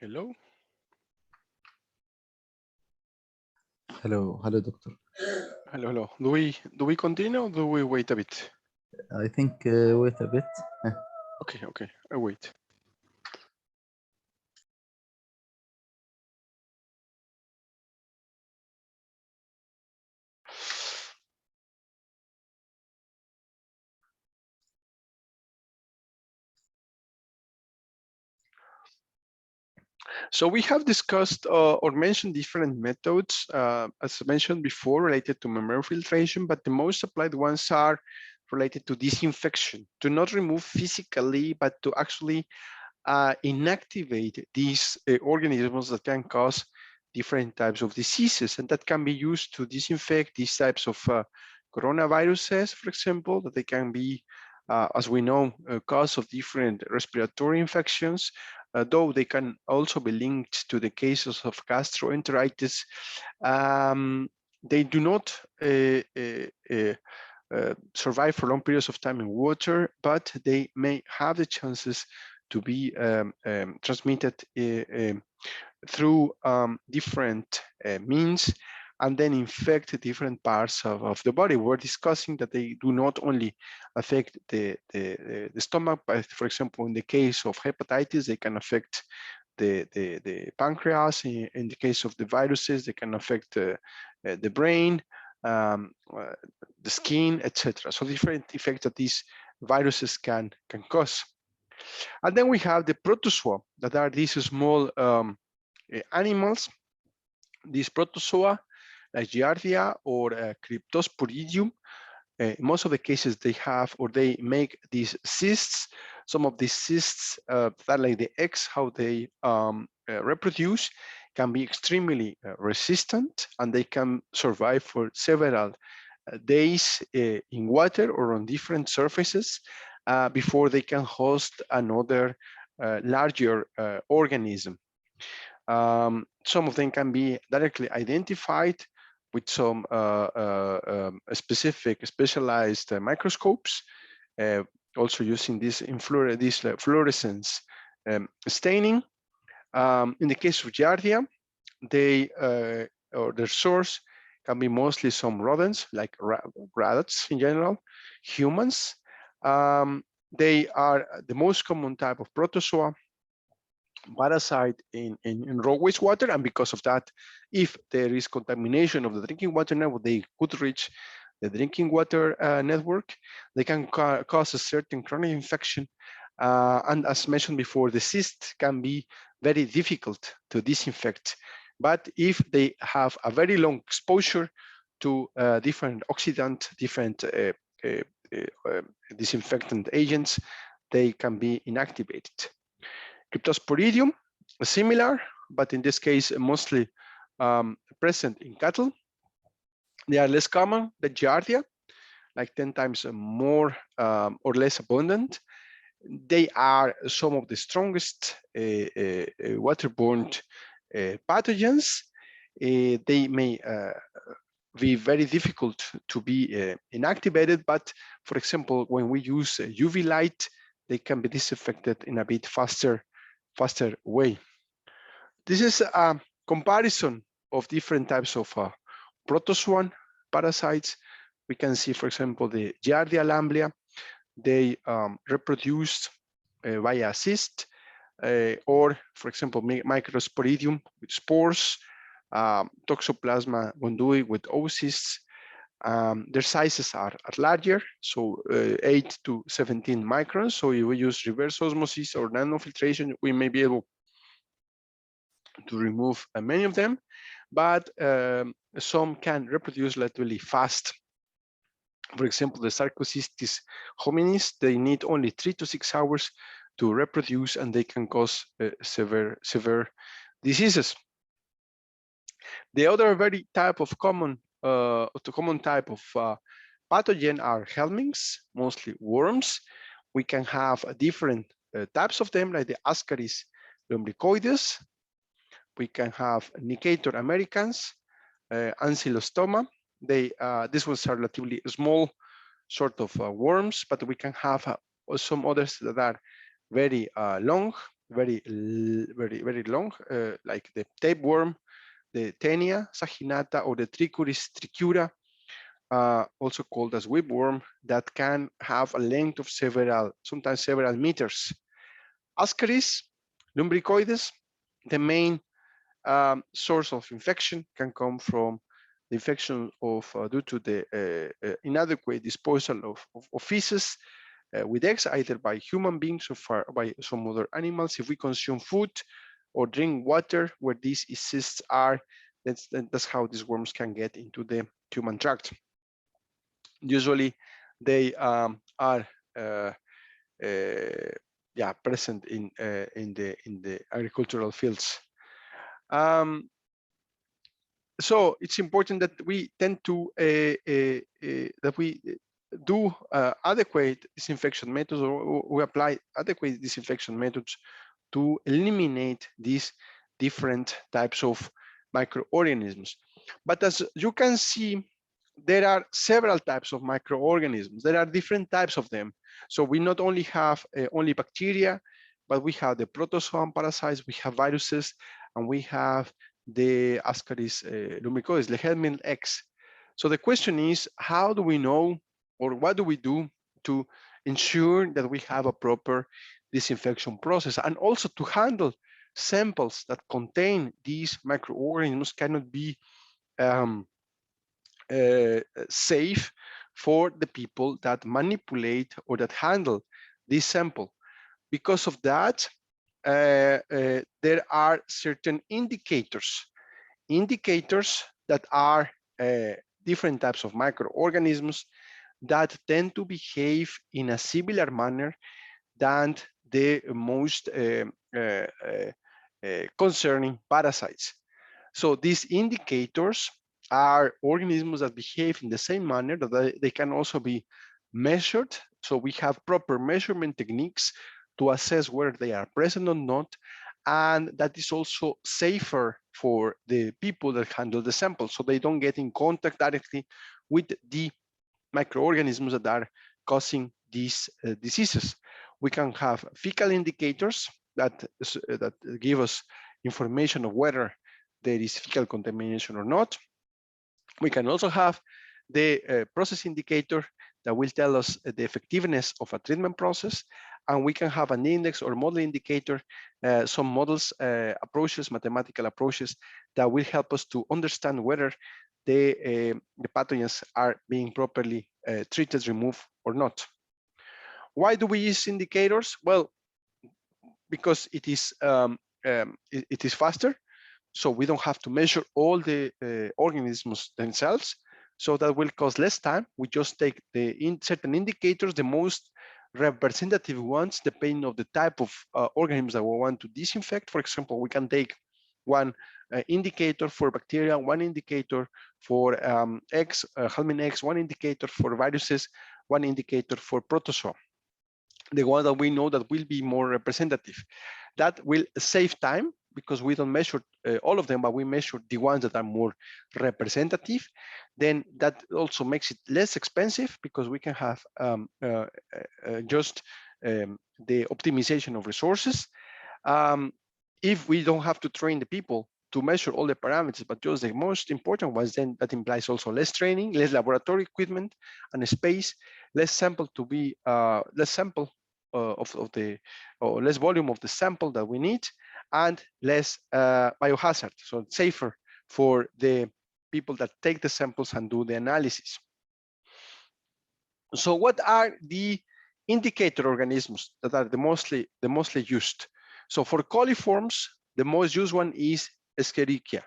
Hello. Hello, doctor. Hello, hello. Do we continue or do we wait a bit? I think wait a bit. Okay, okay. I wait. So we have discussed or mentioned different methods, as mentioned before, related to memory filtration, but the most applied ones are related to disinfection, to not remove physically, but to actually inactivate these organisms that can cause different types of diseases, and that can be used to disinfect these types of coronaviruses, for example, that they can be, as we know, a cause of different respiratory infections, though they can also be linked to the cases of gastroenteritis. They do not survive for long periods of time in water, but they may have the chances to be transmitted through different means and then infect different parts of the body. We're discussing that they do not only affect the stomach, but for example, in the case of hepatitis, they can affect the pancreas. In the case of the viruses, they can affect the brain, the skin, etc. So different effects that these viruses can cause. And then we have the protozoa, that are these small animals. These protozoa, like Giardia or Cryptosporidium, in most of the cases they have or they make these cysts. Some of these cysts that like the eggs, how they reproduce, can be extremely resistant, and they can survive for several days in water or on different surfaces before they can host another larger organism. Some of them can be directly identified with some specific specialized microscopes, also using this fluorescence staining. In the case of Giardia, they or their source can be mostly some rodents, like rats in general, humans. They are the most common type of protozoa, parasite in raw wastewater, and because of that, if there is contamination of the drinking water network, they could reach the drinking water network. They can cause a certain chronic infection, and as mentioned before, the cyst can be very difficult to disinfect. But if they have a very long exposure to different oxidant, different disinfectant agents, they can be inactivated. Cryptosporidium, similar, but in this case, mostly present in cattle. They are less common than Giardia, like 10 times more or less abundant. They are some of the strongest waterborne pathogens. They may be very difficult to be inactivated, but for example, when we use UV light, they can be disinfected in a bit faster way. This is a comparison of different types of protozoan parasites. We can see, for example, the Giardia lamblia. They reproduce via cyst, or, for example, Microsporidium with spores, Toxoplasma gondii with oocysts. Their sizes are larger, so 8 to 17 microns. So if we use reverse osmosis or nanofiltration, we may be able to remove many of them, but some can reproduce relatively fast. For example, the Sarcocystis hominis, they need only 3 to 6 hours to reproduce, and they can cause severe diseases. The other very type of common type of pathogen are helminths, mostly worms. We can have different types of them, like the Ascaris lumbricoides. We can have Nicator americans, Ancylostoma. These ones are relatively small sort of worms, but we can have some others that are very long, very long, like the tapeworm, the Taenia saginata, or the Trichuris tricura, also called as whipworm, that can have a length of sometimes several meters. Ascaris lumbricoides, the main source of infection can come from the infection due to the inadequate disposal of feces with eggs, either by human beings or by some other animals. If we consume food or drink water where these cysts are, that's how these worms can get into the human tract. Usually, they are present in the agricultural fields. So it's important that we tend to that we do adequate disinfection methods, or we apply adequate disinfection methods to eliminate these different types of microorganisms. But as you can see, there are several types of microorganisms. There are different types of them. So we not only have only bacteria, but we have the protozoan parasites, we have viruses, and we have the Ascaris lumbricoides, the helminth eggs. So the question is, how do we know, or what do we do to ensure that we have a proper disinfection process, and also to handle samples that contain these microorganisms cannot be safe for the people that manipulate or that handle this sample. Because of that, there are certain indicators that are different types of microorganisms that tend to behave in a similar manner than the most concerning parasites. So these indicators are organisms that behave in the same manner, that they can also be measured. So we have proper measurement techniques to assess whether they are present or not, and that is also safer for the people that handle the sample, so they don't get in contact directly with the microorganisms that are causing these diseases. We can have fecal indicators that give us information of whether there is fecal contamination or not. We can also have the process indicator that will tell us the effectiveness of a treatment process, and we can have an index or model indicator, some models, approaches, mathematical approaches that will help us to understand whether the pathogens are being properly treated, removed, or not. Why do we use indicators? Well, because it is faster, so we don't have to measure all the organisms themselves, so that will cost less time. We just take the certain indicators, the most representative ones, depending on the type of organisms that we want to disinfect. For example, we can take one indicator for bacteria, one indicator for eggs, helminth eggs, one indicator for viruses, one indicator for protozoa, the one that we know that will be more representative. That will save time because we don't measure all of them, but we measure the ones that are more representative. Then that also makes it less expensive because we can have just the optimization of resources. If we don't have to train the people to measure all the parameters, but just the most important ones, then that implies also less training, less laboratory equipment and space, less sample to be, less sample or less volume of the sample that we need, and less biohazard, so it's safer for the people that take the samples and do the analysis. So what are the indicator organisms that are the mostly used? So for coliforms, the most used one is Escherichia.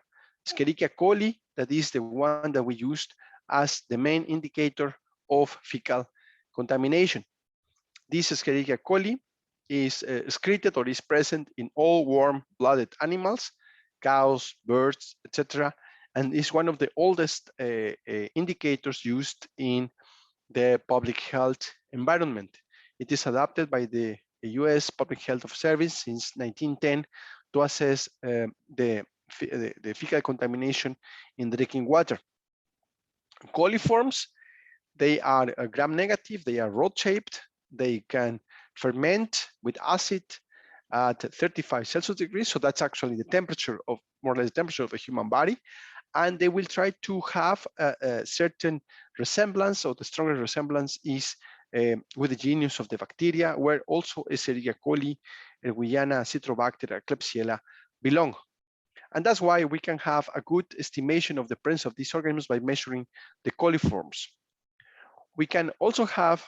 Escherichia coli, that is the one that we used as the main indicator of fecal contamination. This Escherichia coli is excreted or is present in all warm-blooded animals, cows, birds, etc., and is one of the oldest indicators used in the public health environment. It is adopted by the US Public Health Service since 1910 to assess the fecal contamination in drinking water. Coliforms, they are gram-negative, they are rod-shaped, they can ferment with acid, at 35 Celsius degrees. So that's actually the temperature of, more or less, the temperature of a human body. And they will try to have a certain resemblance, or the strongest resemblance is with the genus of the bacteria, where also Escherichia coli, Erwiana, Citrobacter, Klebsiella belong. And that's why we can have a good estimation of the presence of these organisms by measuring the coliforms. We can also have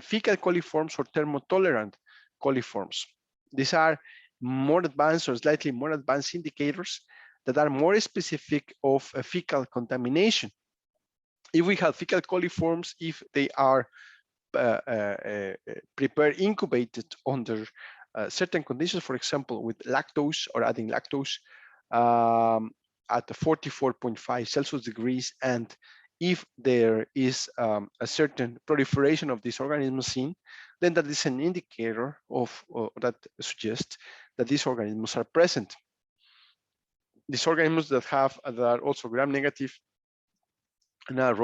fecal coliforms or thermotolerant coliforms. These are more advanced or slightly more advanced indicators that are more specific of fecal contamination. If we have fecal coliforms, if they are prepared, incubated under certain conditions, for example, with lactose or adding lactose at 44.5 Celsius degrees, and if there is a certain proliferation of these organisms seen, then that is an indicator of that suggests that these organisms are present. These organisms that are also gram-negative and are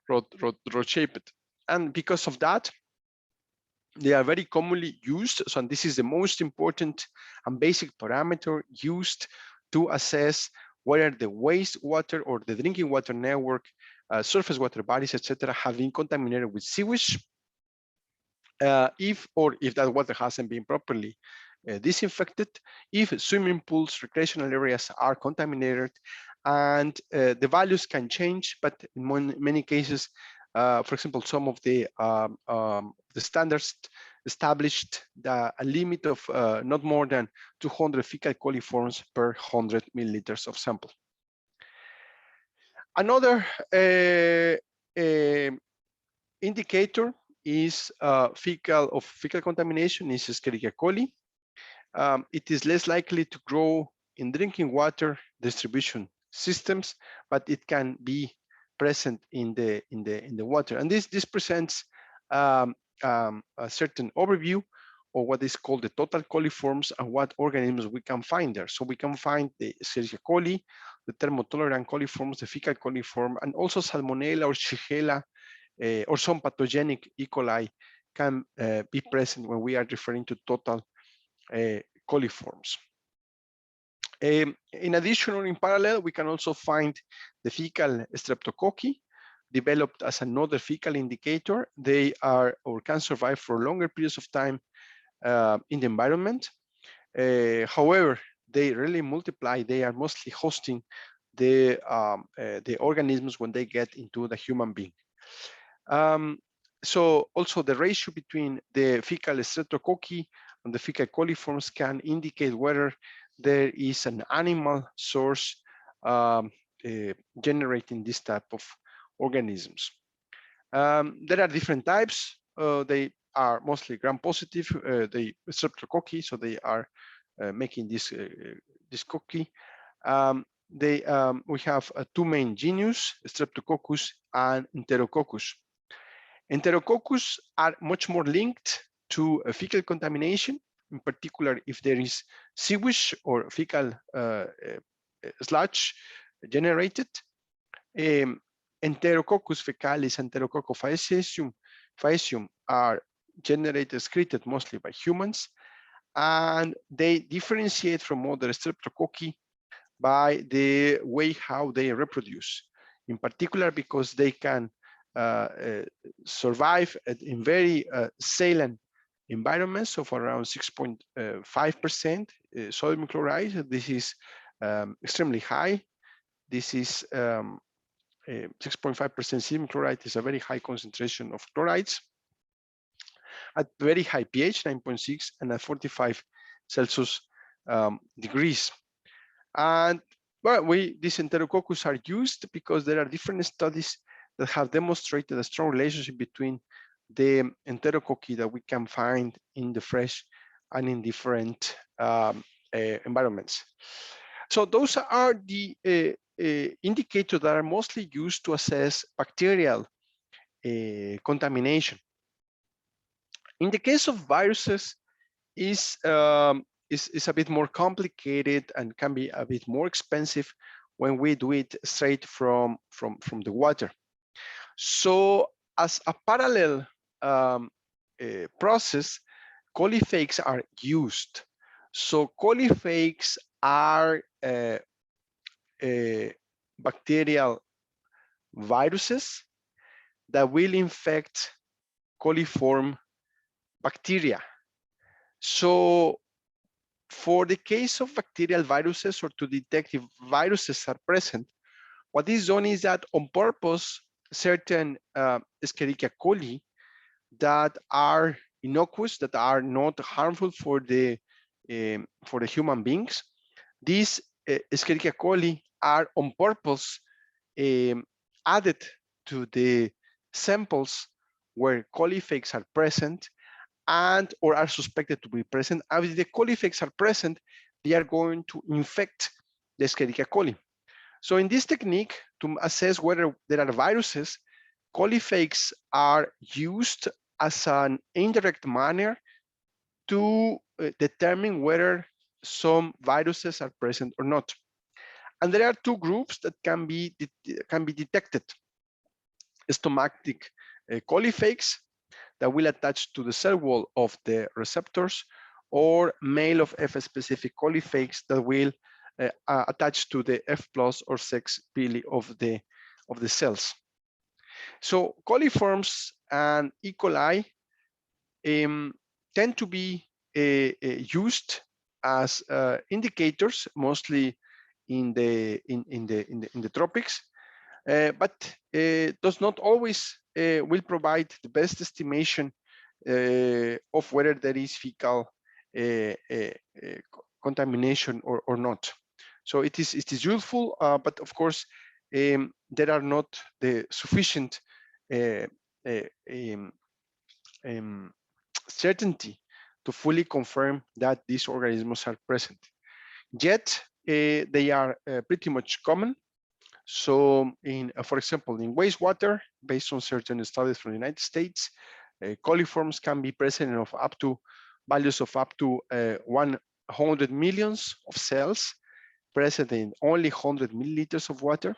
rod-shaped, and because of that, they are very commonly used. So, and this is the most important and basic parameter used to assess whether the wastewater or the drinking water network, surface water bodies, etc., have been contaminated with sewage. If that water hasn't been properly disinfected, if swimming pools, recreational areas are contaminated, and the values can change, but in many cases, for example, some of the standards established a limit of not more than 200 fecal coliforms per 100 milliliters of sample. Another indicator is fecal contamination is Escherichia coli. It is less likely to grow in drinking water distribution systems, but it can be present in the water. And this presents a certain overview of what is called the total coliforms and what organisms we can find there. So we can find the Escherichia coli, the thermotolerant coliforms, the fecal coliform, and also Salmonella or Shigella or some pathogenic E. coli can be present when we are referring to total coliforms. In addition, or in parallel, we can also find the fecal streptococci, developed as another fecal indicator. They are or can survive for longer periods of time in the environment. However, they rarely multiply. They are mostly hosting the organisms when they get into the human being. So also the ratio between the fecal streptococci and the fecal coliforms can indicate whether there is an animal source generating this type of organisms. There are different types. They are mostly gram-positive, the streptococci, so they are making this cookie. We have two main genus, Streptococcus and Enterococcus. Enterococcus are much more linked to fecal contamination, in particular if there is sewage or fecal sludge generated. Enterococcus fecalis and Enterococcus faecium are generated, excreted mostly by humans, and they differentiate from other streptococci by the way how they reproduce, in particular because they can survive in very saline environments of around 6.5% sodium chloride. This is extremely high. This is 6.5% sodium chloride is a very high concentration of chlorides at very high pH, 9.6, and at 45 Celsius degrees. And well, these Enterococcus are used because there are different studies that have demonstrated a strong relationship between the Enterococci that we can find in the fresh and in different environments. So those are the indicators that are mostly used to assess bacterial contamination. In the case of viruses, is a bit more complicated and can be a bit more expensive when we do it straight from the water. So as a parallel process, colifates are used. So colifates are bacterial viruses that will infect coliform bacteria. So for the case of bacterial viruses, or to detect if viruses are present, what is done is that on purpose, certain Escherichia coli that are innocuous, that are not harmful for the human beings, these Escherichia coli are on purpose added to the samples where colifates are present and or are suspected to be present. And if the colifates are present, they are going to infect the Escherichia coli. So in this technique, to assess whether there are viruses, colifates are used as an indirect manner to determine whether some viruses are present or not. And there are two groups that can be detected: stomatic colifates that will attach to the cell wall of the receptors, or male of F-specific colifates that will attach to the F plus or 6 pili of the cells. So coliforms and E. coli tend to be used as indicators, mostly in the tropics, but does not always will provide the best estimation of whether there is fecal contamination or not. So it is useful, but of course there are not the sufficient um, um, certainty to fully confirm that these organisms are present. Yet they are pretty much common. So for example, in wastewater, based on certain studies from the United States, coliforms can be present of up to values of up to 100 millions of cells present in only 100 milliliters of water.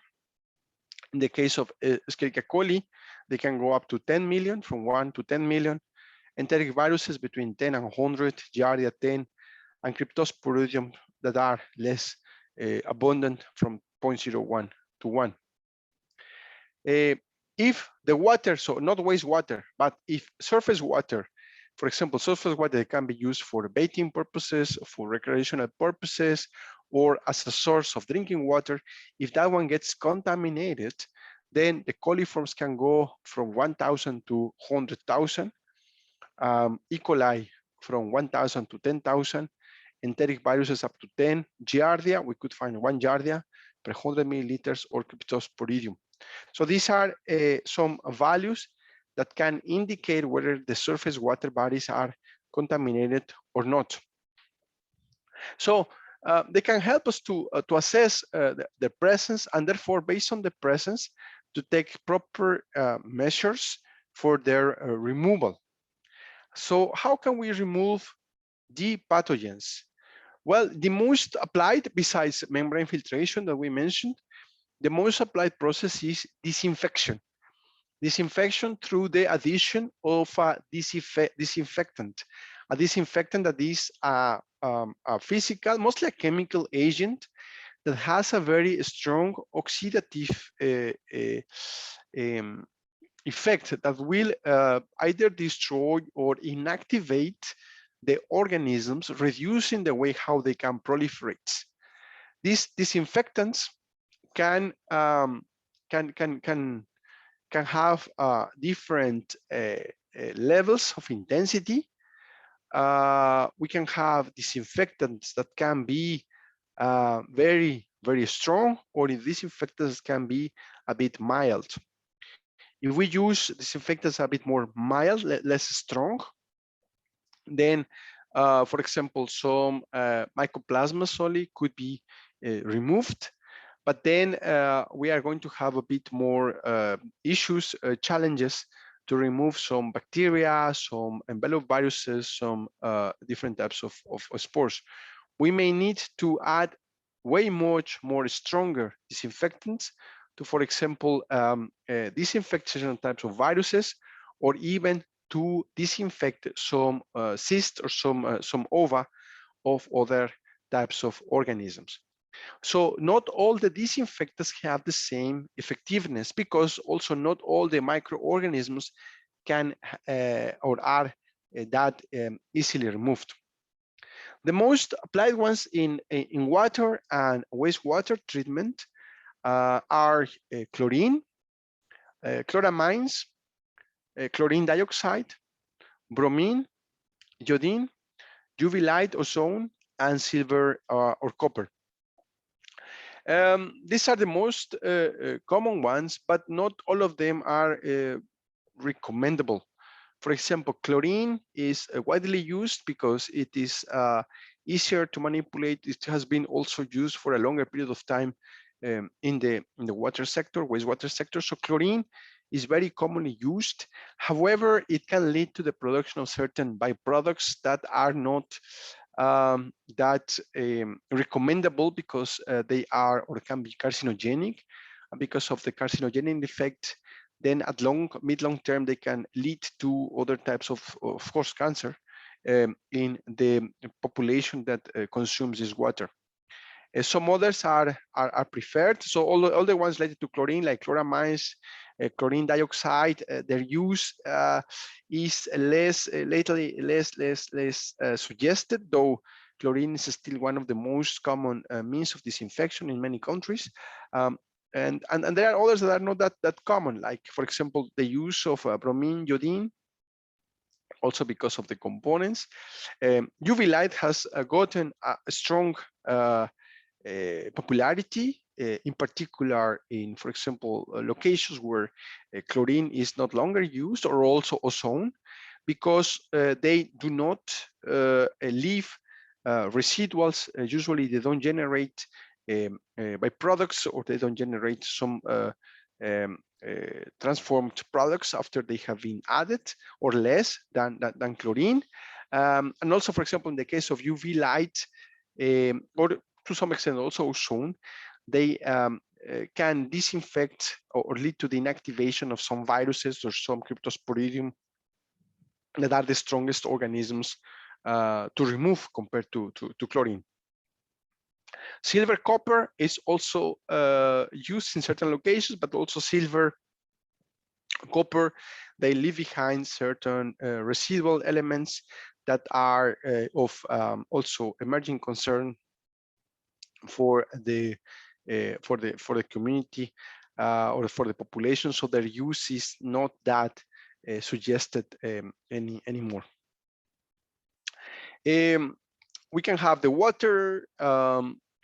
In the case of Escherichia coli, they can go up to 10 million, from 1 to 10 million. Enteric viruses between 10 and 100, Giardia 10, and Cryptosporidium that are less abundant, from 0.01 to 1. If the water, so not wastewater, but if surface water, for example, surface water can be used for bathing purposes, for recreational purposes, or as a source of drinking water, if that one gets contaminated, then the coliforms can go from 1,000 to 100,000, E. coli from 1,000 to 10,000, enteric viruses up to 10, Giardia, we could find 1 Giardia per 100 milliliters, or Cryptosporidium. So these are some values that can indicate whether the surface water bodies are contaminated or not. So they can help us to assess the presence, and therefore, based on the presence, to take proper measures for their removal. So how can we remove the pathogens? Well, the most applied, besides membrane filtration that we mentioned, the most applied process is disinfection. Disinfection through the addition of a disinfectant. A disinfectant that is a physical, mostly a chemical agent that has a very strong oxidative effect that will either destroy or inactivate the organisms, reducing the way how they can proliferate. These disinfectants can have different levels of intensity. We can have disinfectants that can be very, very strong, or if disinfectants can be a bit mild. If we use disinfectants a bit more mild, less strong, then, for example, some Mycoplasma soli could be removed. But then we are going to have a bit more issues, challenges to remove some bacteria, some enveloped viruses, some different types of spores. We may need to add way much more stronger disinfectants to, for example, disinfection types of viruses, or even to disinfect some cyst or some ova of other types of organisms. So not all the disinfectants have the same effectiveness, because also not all the microorganisms can or are that easily removed. The most applied ones in water and wastewater treatment are chlorine, chloramines, chlorine dioxide, bromine, iodine, UV light, ozone, and silver or copper. These are the most common ones, but not all of them are recommendable. For example, chlorine is widely used because it is easier to manipulate. It has been also used for a longer period of time in the water sector, wastewater sector. So chlorine is very commonly used. However, it can lead to the production of certain byproducts that are not that recommendable, because they are or can be carcinogenic. Because of the carcinogenic effect, then at mid-long term, they can lead to other types of course, cancer in the population that consumes this water. Some others are preferred. So all the ones related to chlorine, like chloramines, chlorine dioxide, their use is less suggested, though chlorine is still one of the most common means of disinfection in many countries. And there are others that are not that common, like, for example, the use of bromine, iodine, also because of the components. UV light has gotten a strong popularity, in particular in, for example, locations where chlorine is not longer used, or also ozone, because they do not leave residuals. Usually they don't generate byproducts, or they don't generate some transformed products after they have been added, or less than chlorine. And also, for example, in the case of UV light, or to some extent also ozone, they can disinfect or lead to the inactivation of some viruses or some cryptosporidium that are the strongest organisms to remove compared to chlorine. Silver copper is also used in certain locations, but also silver copper, they leave behind certain residual elements that are of also emerging concern for the community or for the population. So their use is not that suggested anymore. We can have the water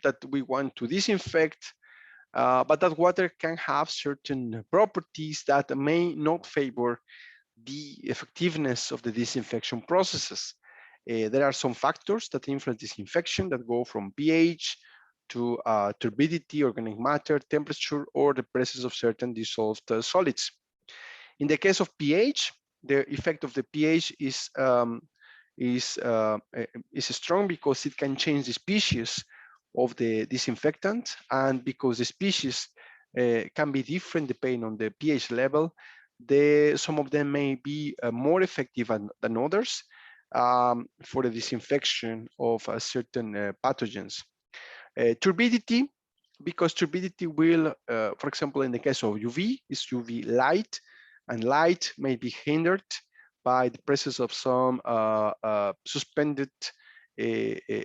that we want to disinfect, but that water can have certain properties that may not favor the effectiveness of the disinfection processes. There are some factors that influence disinfection that go from pH to turbidity, organic matter, temperature, or the presence of certain dissolved solids. In the case of pH, the effect of the pH is strong, because it can change the species of the disinfectant, and because the species can be different depending on the pH level, some of them may be more effective than others for the disinfection of certain pathogens. Turbidity, because turbidity will, for example, in the case of UV, is UV light, and light may be hindered by the presence of some suspended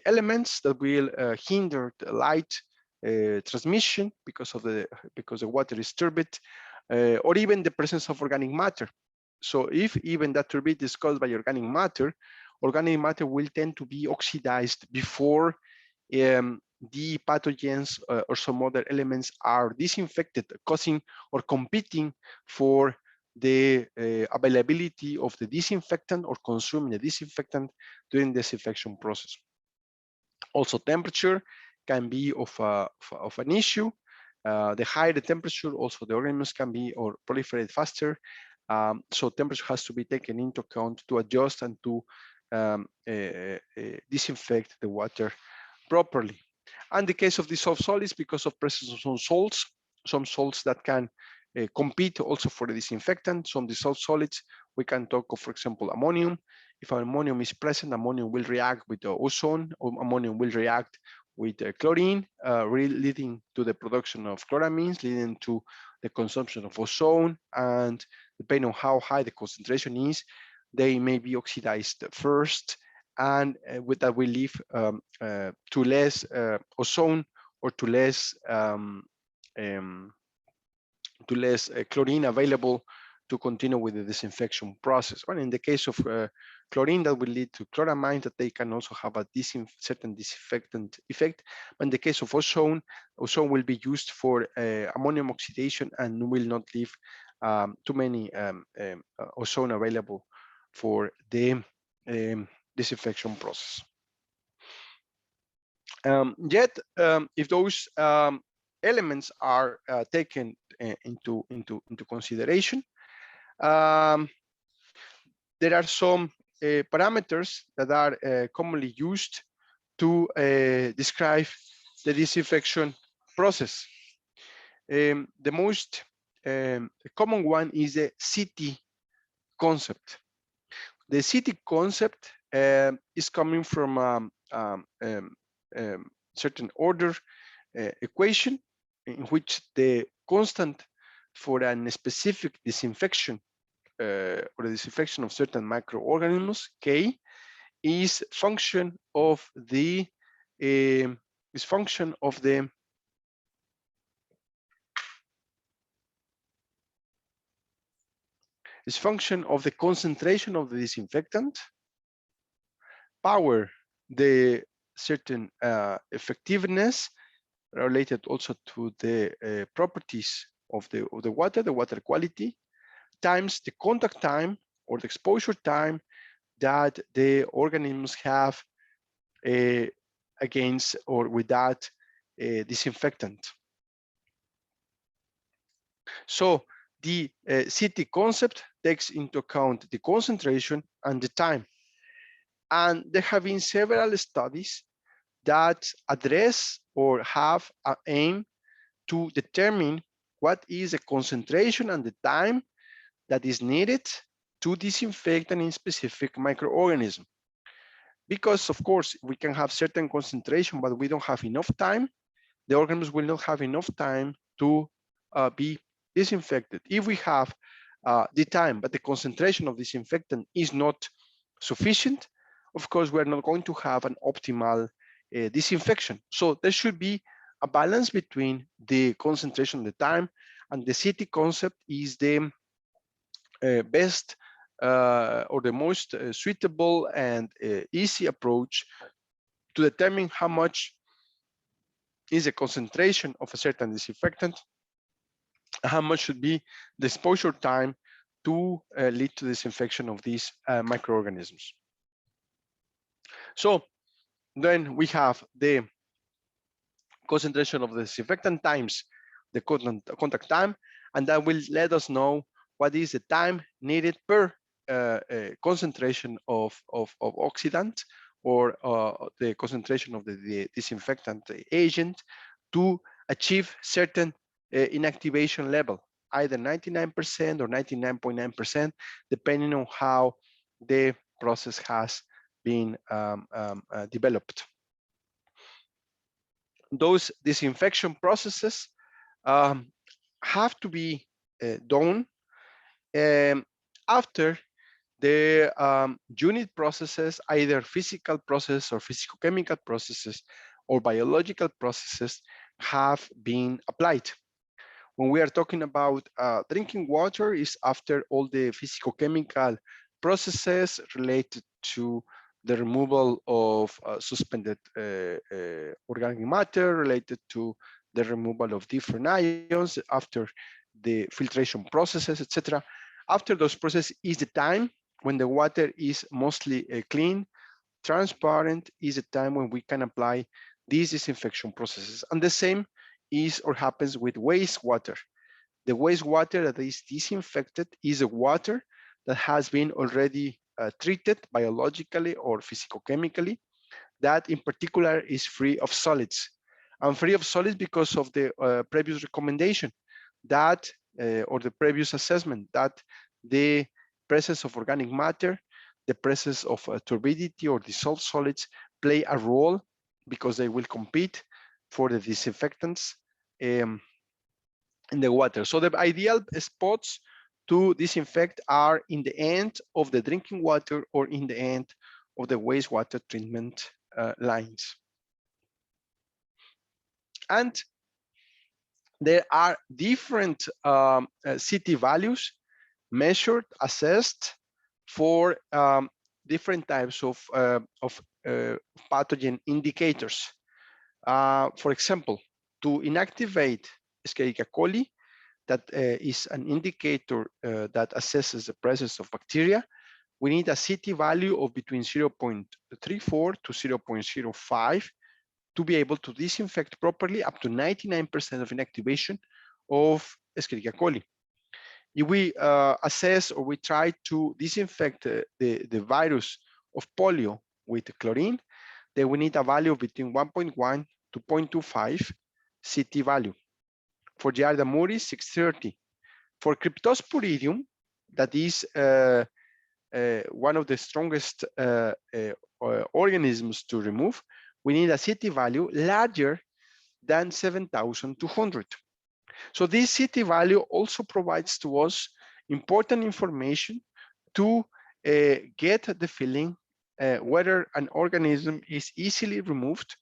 elements that will hinder the light transmission because the water is turbid, or even the presence of organic matter. So if even that turbidity is caused by organic matter will tend to be oxidized before the pathogens or some other elements are disinfected, causing or competing for the availability of the disinfectant or consuming the disinfectant during the disinfection process. Also, temperature can be of an issue. The higher the temperature, also the organisms can be or proliferate faster. So temperature has to be taken into account to adjust and to disinfect the water properly. And the case of dissolved solids, because of presence of some salts that can compete also for the disinfectant. Some dissolved solids, we can talk of, for example, ammonium. If ammonium is present, ammonium will react with the ozone, or ammonium will react with chlorine, leading to the production of chloramines, leading to the consumption of ozone. And depending on how high the concentration is, they may be oxidized first, and with that will lead to less ozone, or to less chlorine available to continue with the disinfection process. Well, in the case of chlorine, that will lead to chloramines, that they can also have a certain disinfectant effect. But in the case of ozone, ozone will be used for ammonium oxidation and will not leave too many ozone available for the disinfection process. Yet, if those elements are taken into consideration, there are some parameters that are commonly used to describe the disinfection process. The most common one is the city concept. The city concept is coming from certain order equation, in which the constant for a specific disinfection or the disinfection of certain microorganisms, K, is function of the concentration of the disinfectant, power the certain effectiveness related also to the properties of the water quality, times the contact time or the exposure time that the organisms have against or without disinfectant. So the city concept takes into account the concentration and the time. And there have been several studies that address or have an aim to determine what is the concentration and the time that is needed to disinfect an specific microorganism. Because of course we can have certain concentration, but we don't have enough time, the organisms will not have enough time to be disinfected. If we have the time, but the concentration of disinfectant is not sufficient, of course, we're not going to have an optimal disinfection. So there should be a balance between the concentration and the time, and the city concept is the best or the most suitable and easy approach to determine how much is the concentration of a certain disinfectant, how much should be the exposure time to lead to disinfection of these microorganisms. So then we have the concentration of the disinfectant times the contact time, and that will let us know what is the time needed per concentration of oxidant or the concentration of the disinfectant agent to achieve certain inactivation level, either 99% or 99.9%, depending on how the process has been developed. Those disinfection processes have to be done after the unit processes, either physical process or physicochemical processes or biological processes, have been applied. When we are talking about drinking water, is after all the physicochemical processes related to the removal of suspended organic matter, related to the removal of different ions, after the filtration processes, etc. After those processes is the time when the water is mostly clean, transparent, is the time when we can apply these disinfection processes. And the same is or happens with wastewater. The wastewater that is disinfected is a water that has been already treated biologically or physicochemically, that in particular is free of solids. And free of solids because of the previous recommendation that or the previous assessment that the presence of organic matter, the presence of turbidity or dissolved solids play a role because they will compete for the disinfectants in the water. So the ideal spots to disinfect are in the end of the drinking water or in the end of the wastewater treatment lines. And there are different CT values measured, assessed for different types of pathogen indicators. For example, to inactivate Escherichia coli, that is an indicator that assesses the presence of bacteria, we need a CT value of between 0.34 to 0.05 to be able to disinfect properly up to 99% of inactivation of Escherichia coli. If we assess or we try to disinfect the virus of polio with chlorine, then we need a value between 1.1 to 0.25 CT value. For Giardia murris, 630. For Cryptosporidium, that is one of the strongest organisms to remove, we need a CT value larger than 7,200. So this CT value also provides to us important information to get the feeling whether an organism is easily removed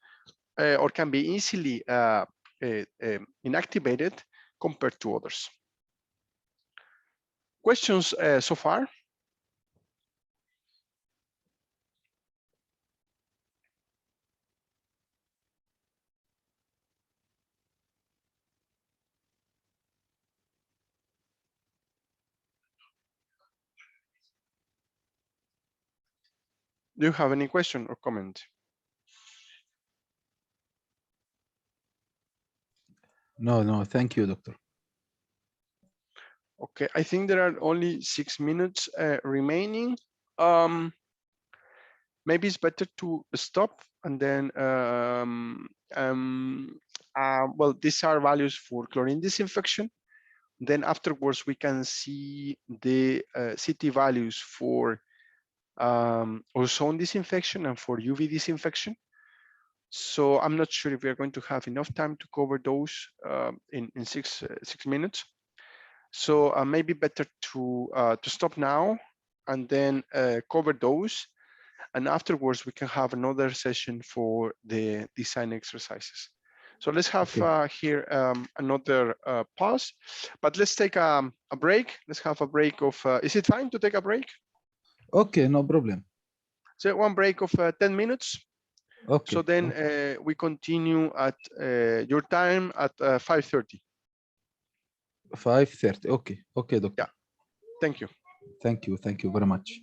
or can be easily inactivated compared to others. Questions so far? Do you have any question or comment? No, thank you, doctor. Okay, I think there are only 6 minutes remaining. Maybe it's better to stop and then, well, these are values for chlorine disinfection. Then afterwards, we can see the CT values for ozone disinfection and for UV disinfection. So I'm not sure if we are going to have enough time to cover those in 6 minutes. So maybe better to stop now and then cover those. And afterwards, we can have another session for the design exercises. So let's have here another pause, but let's take a break. Let's have a break of, is it fine to take a break? Okay, no problem. So one break of 10 minutes. Okay. So then we continue at your time at 5:30. 5:30. Okay, doctor. Yeah, thank you. Thank you very much.